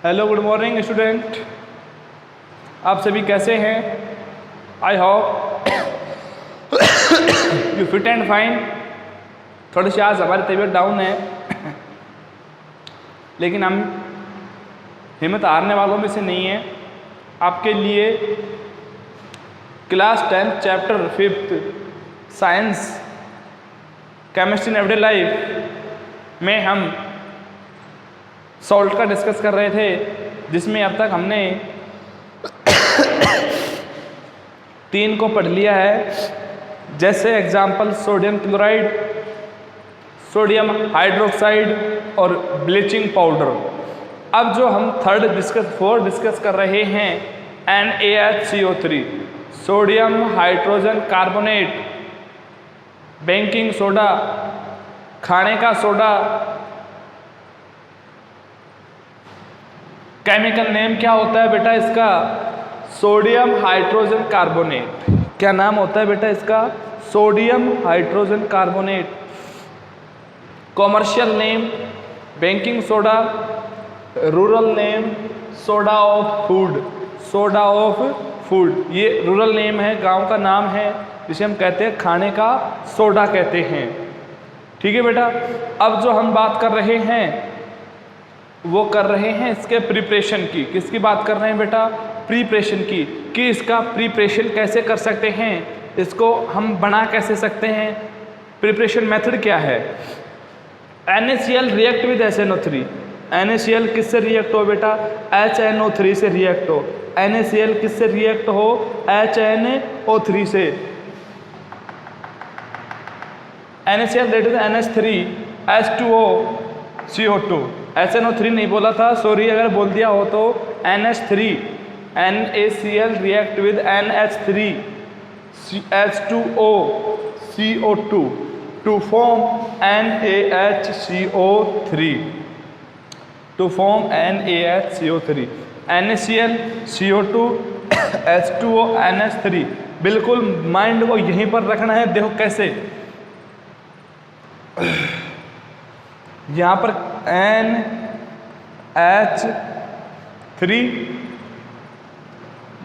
Hello good morning student, आप सभी कैसे हैं? I hope you fit and fine. थोड़ी सी आज हमारी तबीयत डाउन है लेकिन हम हिम्मत हारने वालों में से नहीं हैं। आपके लिए class 10 chapter 5 science chemistry in everyday life में हम सॉल्ट का डिस्कस कर रहे थे, जिसमें अब तक हमने 3 को पढ़ लिया है। जैसे example sodium chloride, sodium hydroxide और ब्लीचिंग पाउडर। अब जो हम 4 डिस्कस कर रहे हैं NaHCO3, sodium hydrogen carbonate, baking soda, खाने का सोडा। केमिकल नेम क्या होता है बेटा इसका? Sodium hydrogen carbonate. क्या नाम होता है बेटा इसका? Sodium hydrogen carbonate. Commercial name baking soda, rural name soda of food, soda of food. ये रूरल नेम है, गांव का नाम है, जिसे हम कहते हैं खाने का सोडा कहते हैं। ठीक है बेटा। अब जो हम बात कर रहे हैं वो कर रहे हैं इसके प्रिपरेशन की। किसकी बात कर रहे हैं बेटा? प्रिपरेशन की, कि इसका प्रिपरेशन कैसे कर सकते हैं, इसको हम बना कैसे सकते हैं, प्रिपरेशन मेथड क्या है। NaCl react with HNO3। NaCl किससे रिएक्ट हो बेटा? HNO3 से रिएक्ट हो। NaCl किससे रिएक्ट हो? HNO3 से। NaCl that is NH3 H2O CO2। HNO3 नहीं बोला था, सॉरी अगर बोल दिया हो तो NH3। NaCl react with NH3 H2O CO2 to form NaHCO3, to form NaHCO3। NaCl CO2 H2O NH3। बिल्कुल माइंड को यहीं पर रखना है। देखो कैसे, यहाँ पर NH3,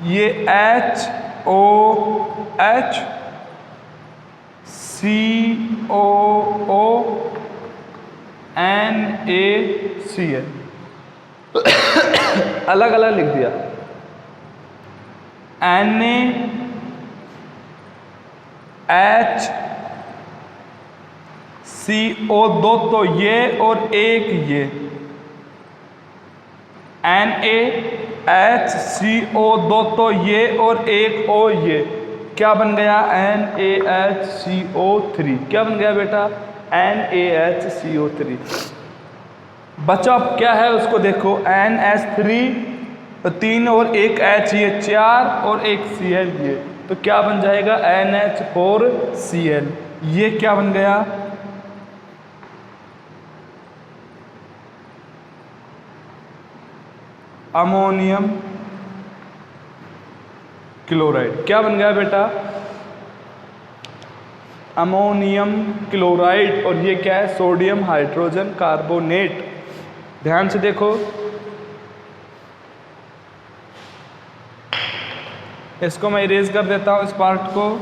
ये HOH COO NaCl अलग अलग लिख दिया। NaHCO2 तो ये और एक ये, NaHCO2 तो ये और एक ओ ये, क्या बन गया? NaHCO3। क्या बन गया बेटा? NaHCO3। बचा अब क्या है उसको देखो। NH3 3 और एक H, ये 4 और एक Cl ये, तो क्या बन जाएगा? NH4Cl। ये क्या बन गया? Ammonium chloride. क्या बन गया बेटा? Ammonium chloride. और ये क्या है? Sodium hydrogen carbonate. ध्यान से देखो, इसको मैं इरेज कर देता हूं, इस पार्ट को।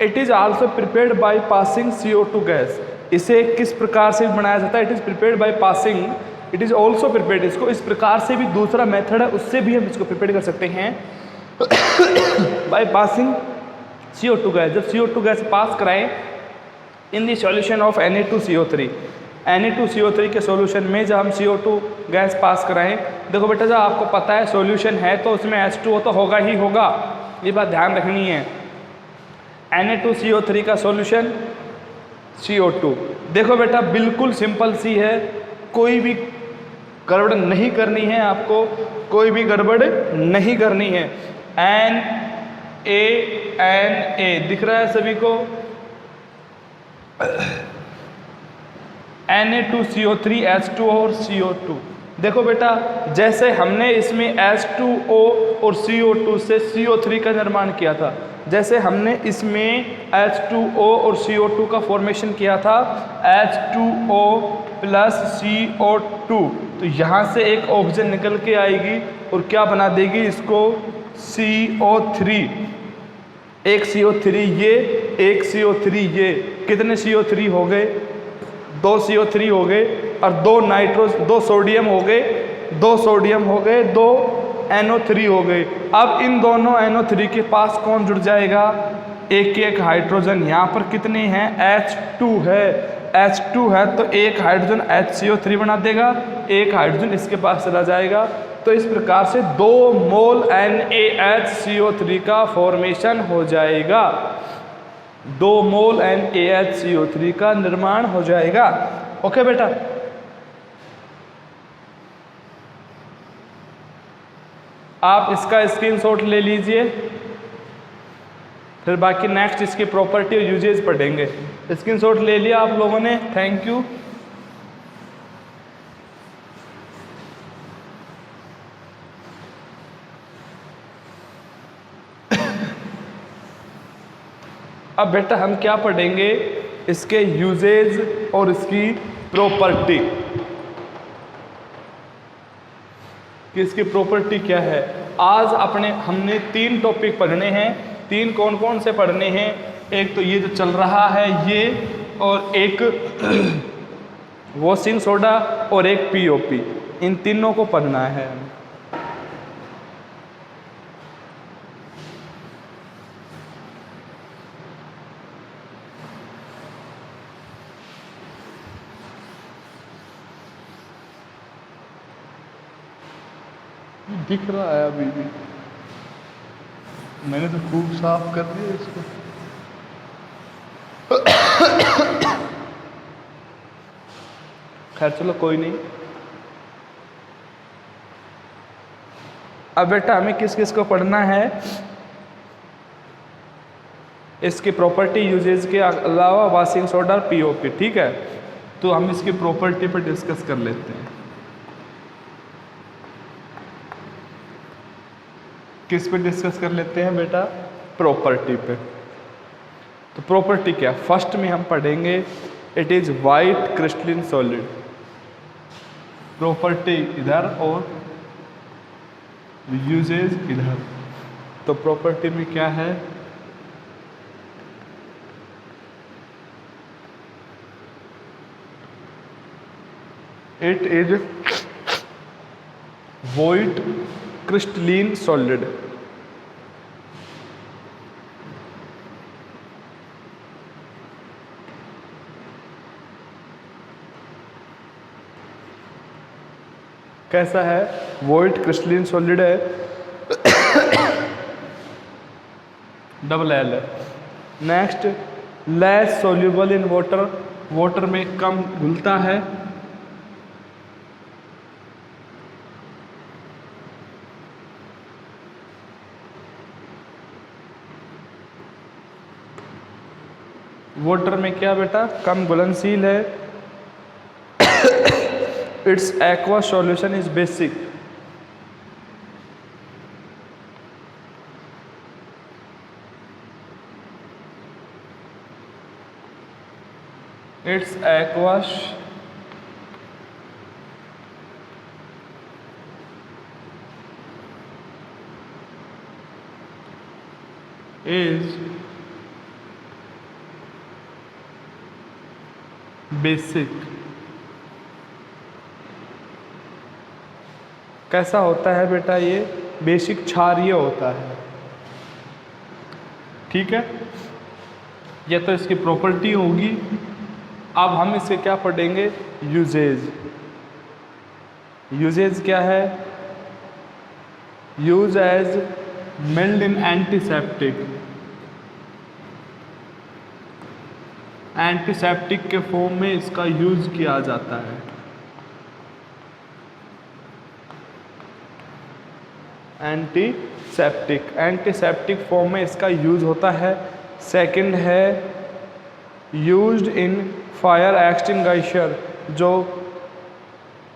It is also prepared by passing CO2 gas. इसे किस प्रकार से बनाया जाता है? It is prepared by passing, it is also prepared. इसको इस प्रकार से भी दूसरा मेथड है, उससे भी हम इसको प्रिपेयर कर सकते हैं बाय पासिंग CO2 गैस। जब CO2 गैस पास कराएं in the solution of Na2CO3, Na2CO3 के सॉल्यूशन में जब हम CO2 गैस पास कराएं, देखो बेटा जब आपको पता है सॉल्यूशन है तो उसमें H2O तो होगा ही होगा, ये बात ध्यान रखनी है। Na2CO3 का सॉल्यूशन CO2। देखो बेटा बिल्कुल सिंपल सी है, कोई भी गड़बड़ नहीं करनी है आपको, कोई भी गड़बड़ नहीं करनी है। Na दिख रहा है सभी को? Na2CO3 H2O और CO2 देखो बेटा, जैसे हमने इसमें H2O और CO2 से CO3 का निर्माण किया था, जैसे हमने इसमें H2O और CO2 का फॉर्मेशन किया था H2O प्लस CO2, तो यहाँ से एक ऑक्सीजन निकल के आएगी और क्या बना देगी इसको, CO3। एक CO3 ये, एक CO3 ये, कितने CO3 हो गए, 2 CO3 हो गए, और 2 सोडियम हो गए, 2 सोडियम हो गए, 2 NO3 हो गए। अब इन दोनों NO3 के पास कौन जुड़ जाएगा, एक एक हाइड्रोजन। यहाँ पर कितने हैं, H2 है, H2 है तो एक हाइड्रोजन HCO3 बना देगा, एक हाइड्रोजन इसके पास चला जाएगा। तो इस प्रकार से 2 मोल NaHCO3 का फॉर्मेशन हो जाएगा, 2 मोल NaHCO3 का निर्माण हो जाएगा। ओके बेटा, आप इसका स्क्रीनशॉट ले लीजिए, फिर बाकी नेक्स्ट इसकी प्रॉपर्टी और यूजेज पढ़ेंगे। स्क्रीनशॉट ले लिया आप लोगों ने, थैंक यू। अब बेटा हम क्या पढ़ेंगे, इसके यूजेज और इसकी प्रॉपर्टी, कि इसकी प्रॉपर्टी क्या है। आज हमने 3 टॉपिक पढ़ने हैं। 3 कौन कौन से पढ़ने हैं, एक तो ये जो चल रहा है ये, और एक वॉशिंग सोडा, और एक POP, इन तीनों को पढ़ना है। दिख रहा है अभी भी, मैंने तो खूब साफ कर दिया इसको। खैर चलो कोई नहीं। अब बेटा हमें किस किस को पढ़ना है, इसकी प्रॉपर्टी यूजेज के अलावा वॉशिंग सोडा और POP, ठीक है। तो हम इसकी प्रॉपर्टी पर डिस्कस कर लेते हैं। किस पे डिस्कस कर लेते हैं बेटा, प्रॉपर्टी पे। तो प्रॉपर्टी क्या, फर्स्ट में हम पढ़ेंगे it is white crystalline solid, property इधर और यूजेज इधर। तो प्रॉपर्टी में क्या है, it is white crystalline solid. कैसा है, वाइट क्रिस्टलिन सॉलिड है, LL है। Next, less soluble in water, water में कम घुलता है। वाटर में क्या बेटा, कम घुलनशील है। It's aqua solution is basic, it's aqua is basic. कैसा होता है बेटा, ये बेसिक क्षारीय होता है, ठीक है। ये तो इसकी प्रॉपर्टी होगी। अब हम इससे क्या पढ़ेंगे, यूजेज। यूजेज क्या है, यूज एज मिल्ड इन एंटीसेप्टिक, एंटीसेप्टिक के फॉर्म में इसका यूज किया जाता है। एंटीसेप्टिक फॉर्म में इसका यूज होता है। सेकंड है यूज्ड इन फायर एक्सटिंग्विशर, जो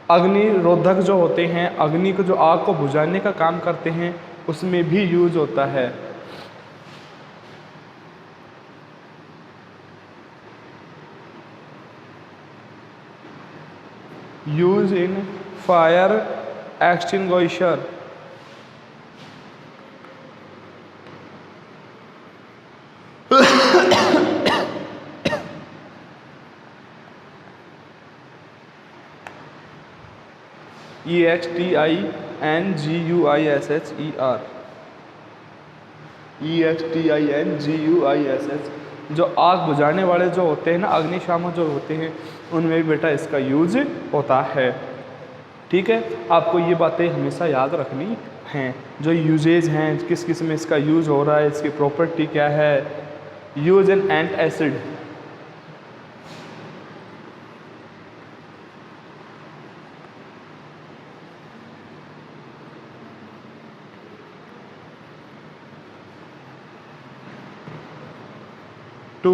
अग्निरोधक जो होते हैं, अग्नि को जो आग को बुझाने का काम करते हैं, उसमें भी यूज होता है। Use in fire extinguisher. EXTINGUISHER, EXTINGUISH, जो आग बुझाने वाले जो होते हैं ना, अग्निशामक जो होते हैं, उनमें भी बेटा इसका यूज होता है। ठीक है, आपको ये बातें हमेशा याद रखनी हैं, जो यूजेज हैं, किस किस में इसका यूज हो रहा है, इसकी प्रॉपर्टी क्या है। Use in antacid, to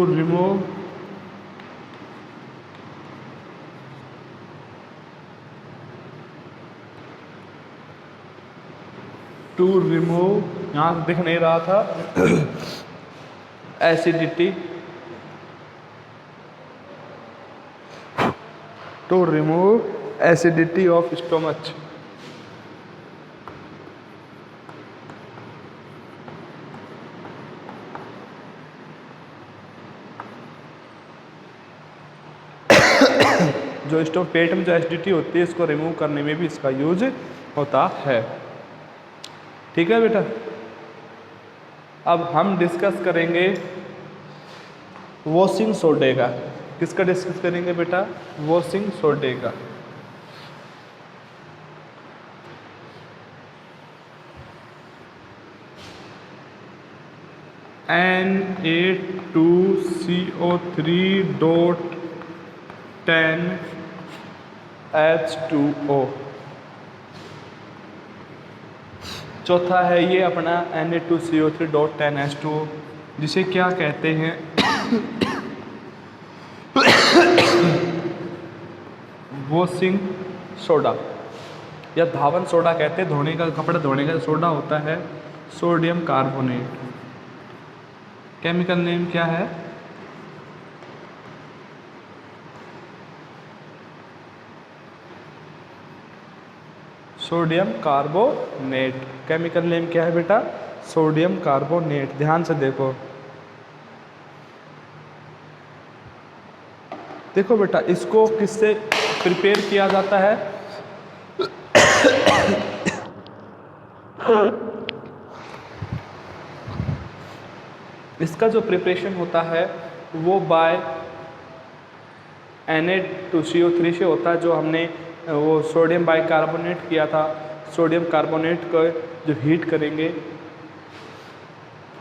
remove यहाँ दिख नहीं रहा था acidity, to remove acidity of stomach. जो पेट में जो एसिडिटी होती है, इसको रिमूव करने में भी इसका यूज होता है। ठीक है बेटा, अब हम डिस्कस करेंगे वॉशिंग सोडे का। किसका डिस्कस करेंगे बेटा? वॉशिंग सोडे का। Na2CO3.10H2O। चौथा है ये अपना Na2CO3.10H2O, जिसे क्या कहते हैं वॉशिंग सोडा या धावन सोडा कहते हैं। धोने का, कपड़े धोने का सोडा होता है, सोडियम कार्बोनेट। केमिकल नेम क्या है? Sodium carbonate. केमिकल नेम क्या है बेटा? Sodium carbonate. ध्यान से देखो, देखो बेटा, इसको किससे प्रिपेयर किया जाता है? इसका जो प्रिपरेशन होता है वो बाय Na2CO3 से होता है, जो हमने वो सोडियम बाइकार्बोनेट किया था। सोडियम कार्बोनेट को जो हीट करेंगे,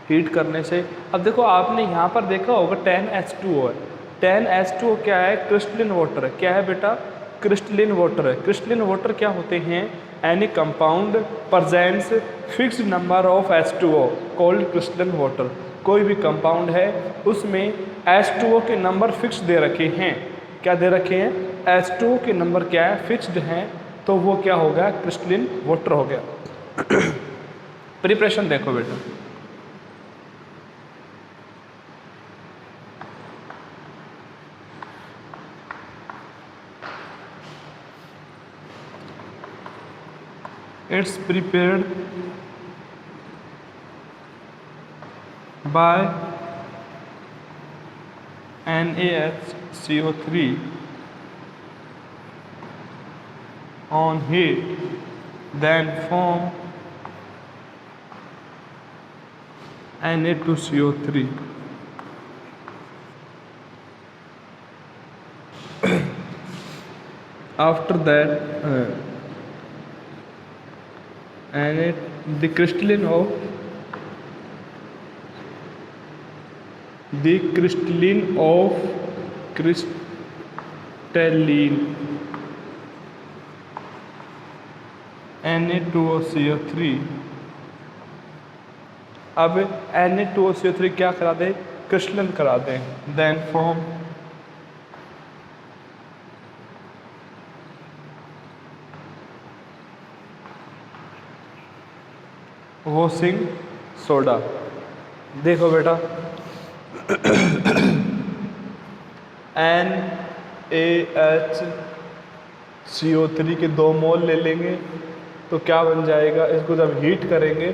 हीट करने से, अब देखो आपने यहाँ पर देखा होगा 10H2O है। 10H2O क्या है? क्रिस्टलिन वाटर है। क्या है बेटा? क्रिस्टलिन वाटर है। क्रिस्टलिन वाटर क्या होते हैं? Any compound presents fixed number of H2O called crystalline water. कोई भी कंपाउंड है उसमें H2O के नंबर फिक्स दे रखे हैं। क्या दे रखे हैं? H2O के नंबर क्या है? फिक्स्ड हैं, तो वो क्या हो गया? क्रिस्टलिन वाटर हो गया। प्रिपरेशन देखो बेटा, it's prepared by NaHCO3 on heat, then form Na2CO3. After that, the crystalline of Na2CO3। अब Na2CO3 क्या करा दे? क्रिस्टलिन करा दें। Then form washing soda. देखो बेटा NaHCO3 के 2 मोल ले लेंगे तो क्या बन जाएगा, इसको जब हीट करेंगे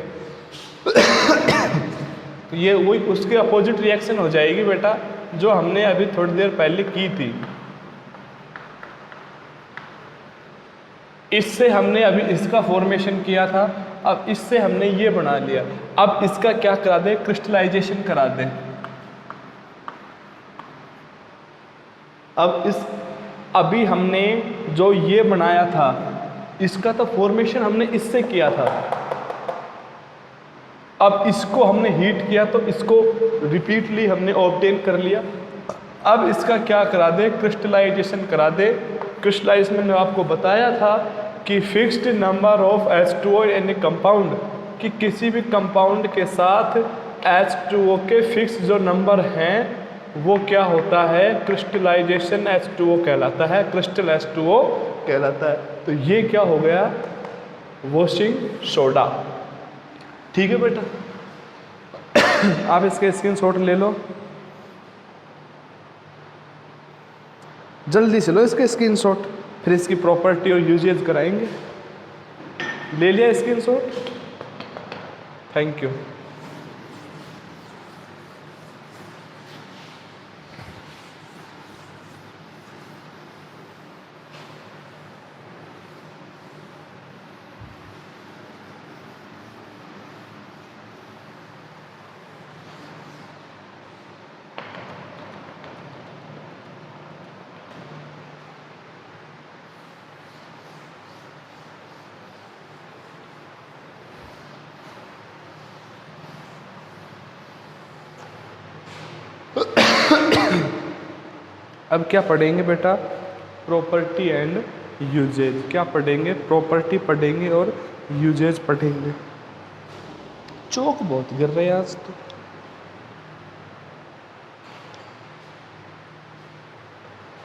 तो ये वही उसके अपोजिट रिएक्शन हो जाएगी बेटा जो हमने अभी थोड़ी देर पहले की थी। इससे हमने अभी इसका फॉर्मेशन किया था, अब इससे हमने ये बना लिया। अब इसका क्या करा दे, क्रिस्टलाइजेशन करा दे। अभी हमने जो ये बनाया था इसका तो फॉर्मेशन हमने इससे किया था। अब इसको हमने हीट किया तो इसको रिपीटली हमने ऑब्टेन कर लिया। अब इसका क्या करा दे, क्रिस्टलाइजेशन करा दे। क्रिस्टलाइजेशन में आपको बताया था कि fixed number of H2O in A compound, कि किसी भी कंपाउंड के साथ H2O के फिक्स जो नंबर हैं वो क्या होता है, क्रिस्टलाइजेशन H2O कहलाता है, क्रिस्टल H2O कहलाता है। तो ये क्या हो गया, वॉशिंग सोडा। ठीक है बेटा आप इसके स्क्रीनशॉट ले लो, जल्दी से लो इसके स्क्रीनशॉट, फिर इसकी प्रॉपर्टी और यूजेज कराएंगे। ले लिया स्क्रीनशॉट, थैंक यू। अब क्या पढ़ेंगे बेटा, प्रॉपर्टी एंड यूजेज। क्या पढ़ेंगे, प्रॉपर्टी पढ़ेंगे और यूजेज पढ़ेंगे। चौक बहुत गिर रहे हैं आज तो।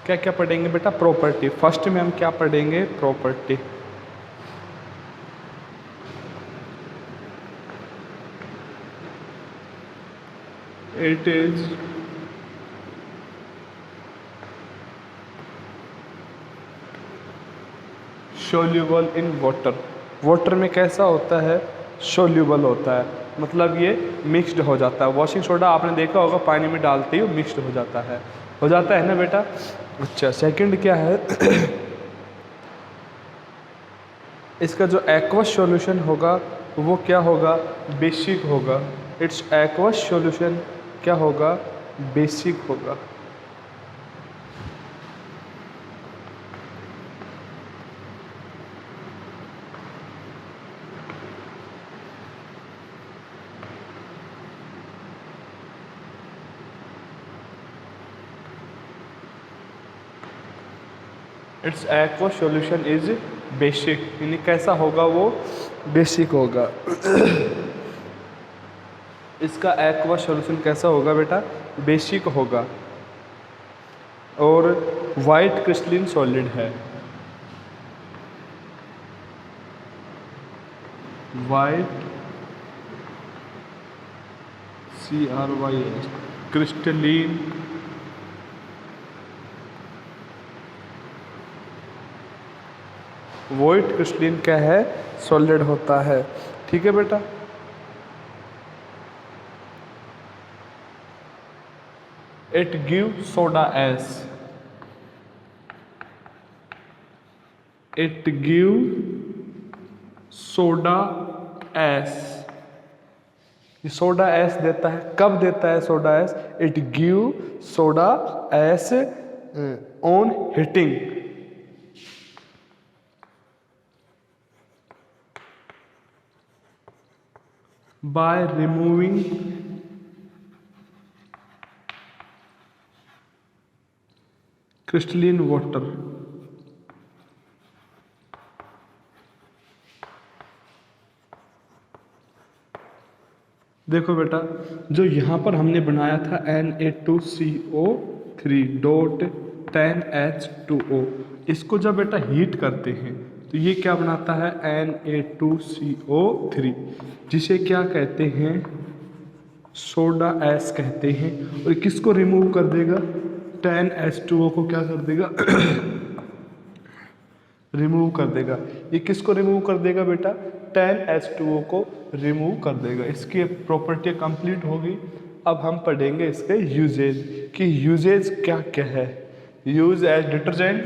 क्या क्या पढ़ेंगे बेटा, प्रॉपर्टी। फर्स्ट में हम क्या पढ़ेंगे, property. It is soluble in water. Water में कैसा होता है, सोल्यूबल होता है, मतलब ये मिक्स्ड हो जाता है। वॉशिंग सोडा आपने देखा होगा पानी में डालते ही मिक्स्ड हो जाता है ना बेटा। अच्छा, सेकंड क्या है इसका जो एक्वस सॉल्यूशन होगा वो क्या होगा, बेसिक होगा। इट्स एक्वस सॉल्यूशन क्या होगा, बेसिक होगा। It's aqueous solution is basic, यानी कैसा होगा वो, बेसिक होगा। इसका एक्वस सॉल्यूशन कैसा होगा बेटा, बेसिक होगा। और वाइट क्रिस्टलिन सॉलिड है, white CRYS crystalline white crystalline क्या है, सॉलिड होता है। ठीक है बेटा। It give soda S, it give soda S. ये सोडा एस देता है, कब देता है soda S, it give soda S on heating. By removing crystalline water। देखो बेटा, जो यहाँ पर हमने बनाया था Na2CO3 डॉट 10H2O, इसको जब बेटा हीट करते हैं तो ये क्या बनाता है Na2CO3, जिसे क्या कहते हैं, सोडा एस कहते हैं। और किसको रिमूव कर देगा, 10H2O को क्या कर देगा रिमूव कर देगा। ये किसको रिमूव कर देगा बेटा, 10H2O को रिमूव कर देगा। इसकी प्रॉपर्टी कंप्लीट होगी। अब हम पढ़ेंगे इसके यूजेज कि यूजेज क्या क्या है। Use as detergent,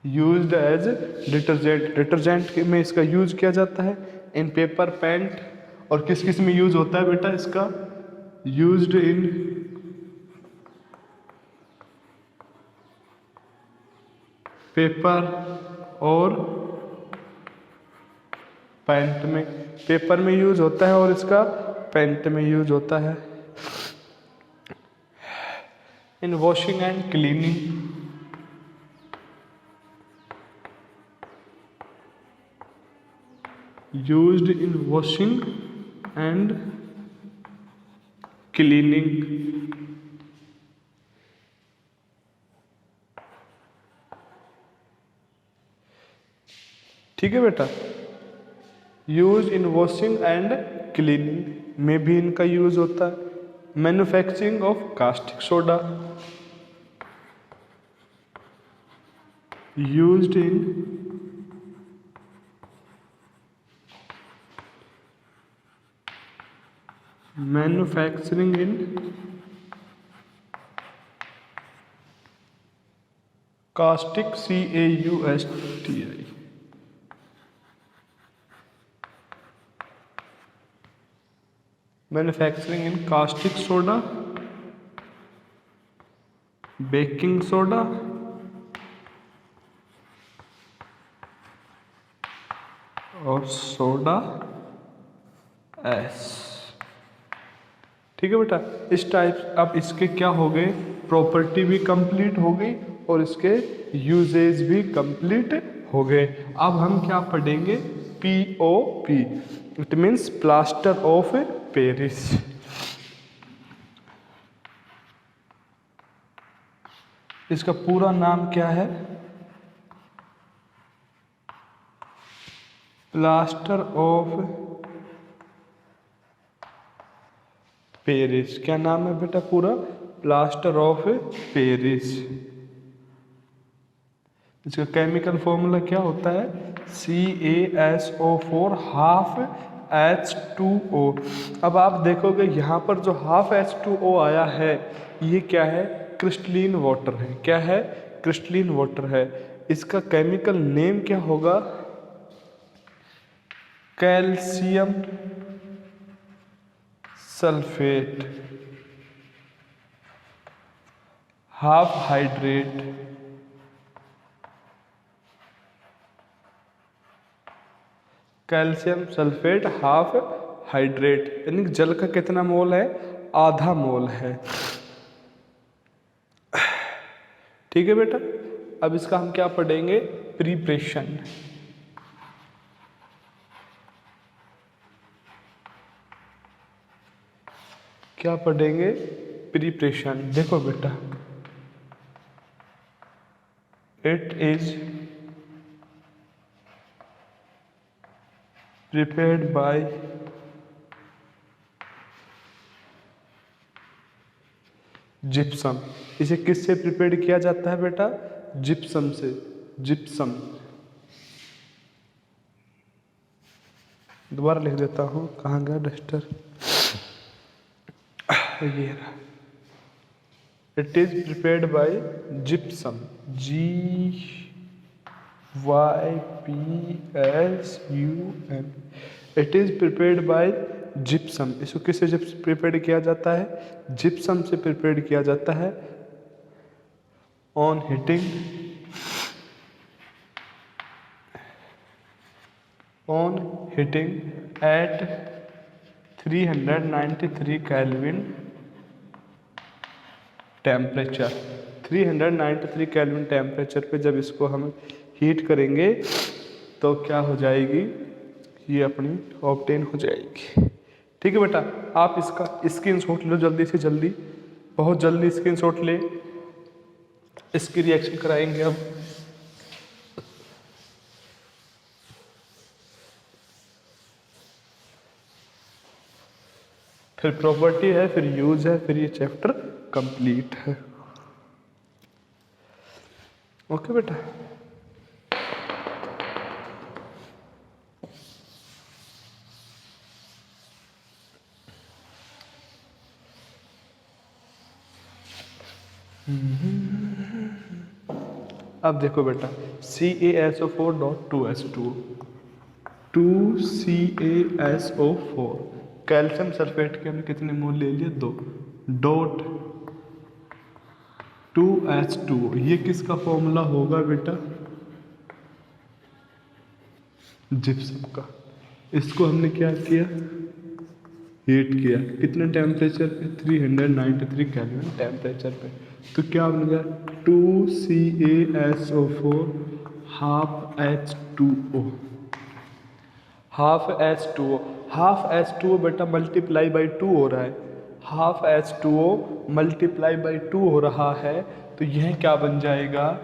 used as detergent, detergent में इसका यूज किया जाता है इन पेपर, पेंट। और किस किस में यूज होता है बेटा इसका, यूज्ड इन पेपर और पेंट में। पेपर में यूज होता है और इसका पेंट में यूज होता है। In washing and cleaning, used in washing and cleaning. ठीक है बेटा, use in washing and cleaning में भी इनका यूज होता है। Manufacturing of caustic soda, used in manufacturing in caustic CAUSTI, manufacturing in caustic soda, baking soda और soda ash. ठीक है बेटा, इस टाइप अब इसके क्या हो गए, प्रॉपर्टी भी कंप्लीट हो गई और इसके यूजेज भी कंप्लीट हो गए। अब हम क्या पढ़ेंगे, POP, it means plaster of Paris. इसका पूरा नाम क्या है, प्लास्टर ऑफ पेरिस। क्या नाम है बेटा पूरा, प्लास्टर ऑफ पेरिस। इसका केमिकल फॉर्मूला क्या होता है, CaSO4 हाफ H2O। अब आप देखोगे यहाँ पर जो हाफ H2O आया है, ये क्या है, क्रिस्टलीन वाटर है। क्या है, क्रिस्टलीन वाटर है। इसका केमिकल नेम क्या होगा, calcium sulphate half hydrate. Calcium sulphate half hydrate, यानी जल का कितना मोल है, आधा मोल है। ठीक है बेटा, अब इसका हम क्या पढ़ेंगे, प्रिपरेशन। क्या पढ़ेंगे, प्रिपरेशन। देखो बेटा, it is prepared by gypsum. इसे किससे प्रिपेयर्ड किया जाता है बेटा, जिप्सम से। जिप्सम, दोबारा लिख देता हूँ, कहाँ गया डस्टर, ये रहा। It is prepared by gypsum, GYPSUM। It is prepared by gypsum. इसको किससे प्रिपेयर्ड किया जाता है, जिप्सम से प्रिपेयर्ड किया जाता है। On heating, on heating eight 393 kelvin temperature. 393 kelvin temperature पे जब इसको हम हीट करेंगे तो क्या हो जाएगी, ये अपनी ऑब्टेन हो जाएगी। ठीक है बेटा, आप इसका स्क्रीनशॉट लो जल्दी से जल्दी। बहुत जल्दी स्क्रीनशॉट ले, इसकी रिएक्शन कराएंगे अब। फिर प्रॉपर्टी है, फिर यूज है, फिर ये चैप्टर कंप्लीट है। ओके बेटा। अब देखो बेटा, CaSO4.2H2O, 2CaSO4, कैल्शियम सल्फेट के हमने कितने मोल ले लिए? 2 डॉट 2H2O। ये किसका फॉर्मूला होगा बेटा? जिप्सम का। इसको हमने क्या किया? हीट किया। कितने टेम्परेचर पे? 393 केल्विन टेम्परेचर पे। तो क्या बन गया? 2CaSO4 half H2O, half H2O। Half H2O बेटा मल्टीप्लाई बाई 2 हो रहा है, हाफ H2O मल्टीप्लाई बाई 2 हो रहा है, तो यह क्या बन जाएगा?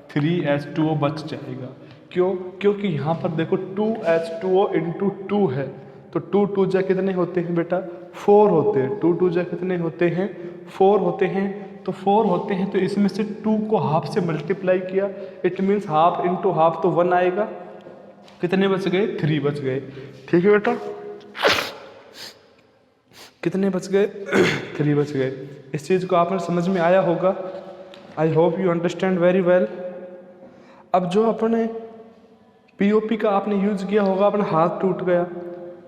3H2O बच जाएगा। क्यों? क्योंकि यहाँ पर देखो 2H2O इंटू 2 है, तो 2 2 जा कितने होते हैं बेटा? 4 होते हैं। 2 2 जा कितने होते हैं? 4 होते हैं। तो 4 होते हैं, तो इसमें से 2 को हाफ से मल्टीप्लाई किया, it means half into half, तो 1 आएगा। कितने बच गए? 3 बच गए। ठीक है बेटा, कितने बच गए? 3 बच गए। इस चीज़ को आपने समझ में आया होगा। I hope you understand very well. अब जो अपने पीओपी का आपने यूज किया होगा, अपना हाथ टूट गया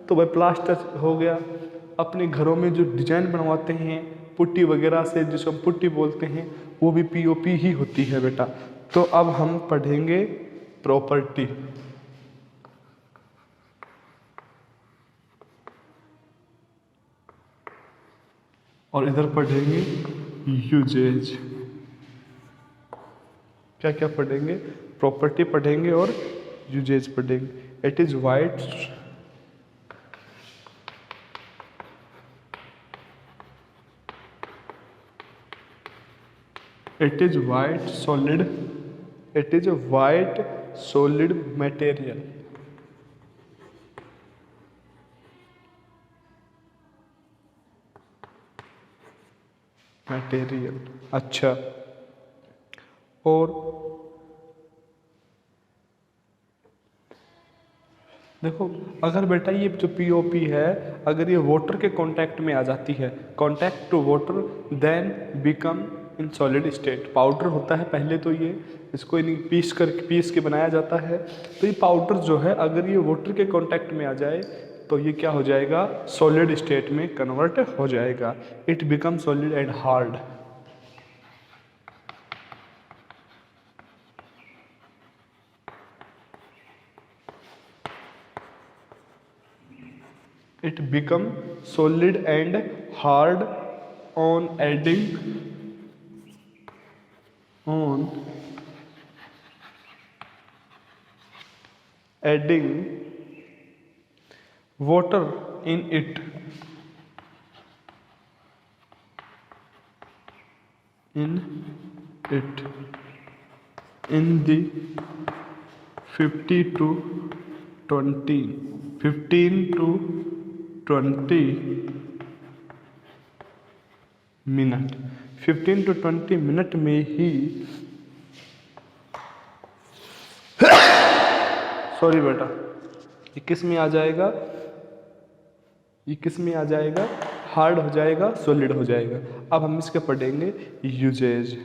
तो भाई प्लास्टर हो गया। अपने घरों में जो डिजाइन बनवाते हैं पुट्टी वगैरह से, जिसको हम पुट्टी बोलते हैं, वो भी पीओपी ही होती है बेटा। तो अब हम पढ़ेंगे प्रॉपर्टी, और इधर पढ़ेंगे यूजेज। क्या क्या पढ़ेंगे? प्रॉपर्टी पढ़ेंगे और यूजेज पढ़ेंगे। It is white, it is white solid, it is a white solid material, material. अच्छा, और देखो अगर बेटा ये जो पीओपी है, अगर ये वाटर के कांटेक्ट में आ जाती है, contact to water, then become in solid state. Powder होता है पहले, तो ये इसको पीस के बनाया जाता है। तो ये पाउडर जो है, अगर ये वाटर के कांटेक्ट में आ जाए तो ये क्या हो जाएगा? सॉलिड स्टेट में कन्वर्ट हो जाएगा। It become solid and hard. It become solid and hard on adding water in it, in the 15 to 20 minute. 15 to 20 minute में ही, सॉरी बेटा, ये किस में आ जाएगा? ये किस में आ जाएगा? हार्ड हो जाएगा, सॉलिड हो जाएगा। अब हम इसके पढ़ेंगे uses.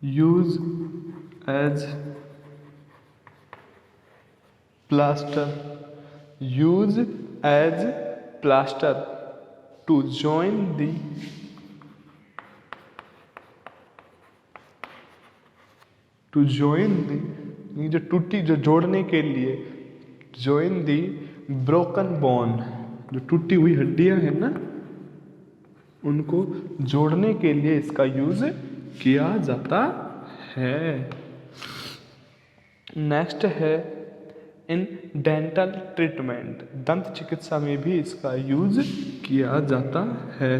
Use as plaster, use as plaster to join the जो टूटी, जो जोड़ने के लिए, join the broken bone, जो टूटी हुई हड्डियां हैं ना, उनको जोड़ने के लिए इसका यूज किया जाता है। नेक्स्ट है इन डेंटल ट्रीटमेंट, दंत चिकित्सा में भी इसका यूज किया जाता है।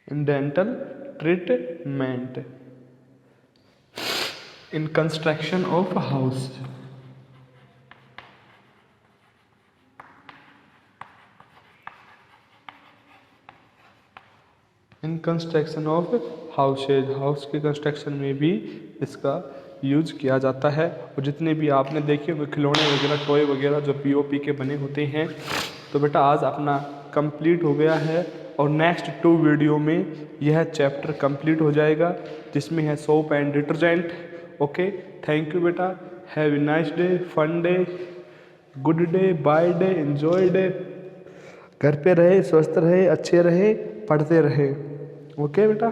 In dental treatment, in construction of house, in construction of houses, house के कंस्ट्रक्शन में भी इसका यूज किया जाता है। और जितने भी आपने देखे हुए खिलौने वगैरह, टॉय वगैरह जो पीओपी के बने होते हैं, तो बेटा आज अपना कंप्लीट हो गया है और नेक्स्ट 2 वीडियो में यह चैप्टर कंप्लीट हो जाएगा जिसमें है soap and detergent. Okay, thank you बेटा, have a nice day, fun day, good day, bye day, enjoy day. घर पे रहे, स्वस्थ रहे, अच्छे रहे, पढ़ते रहे। ओके बेटा।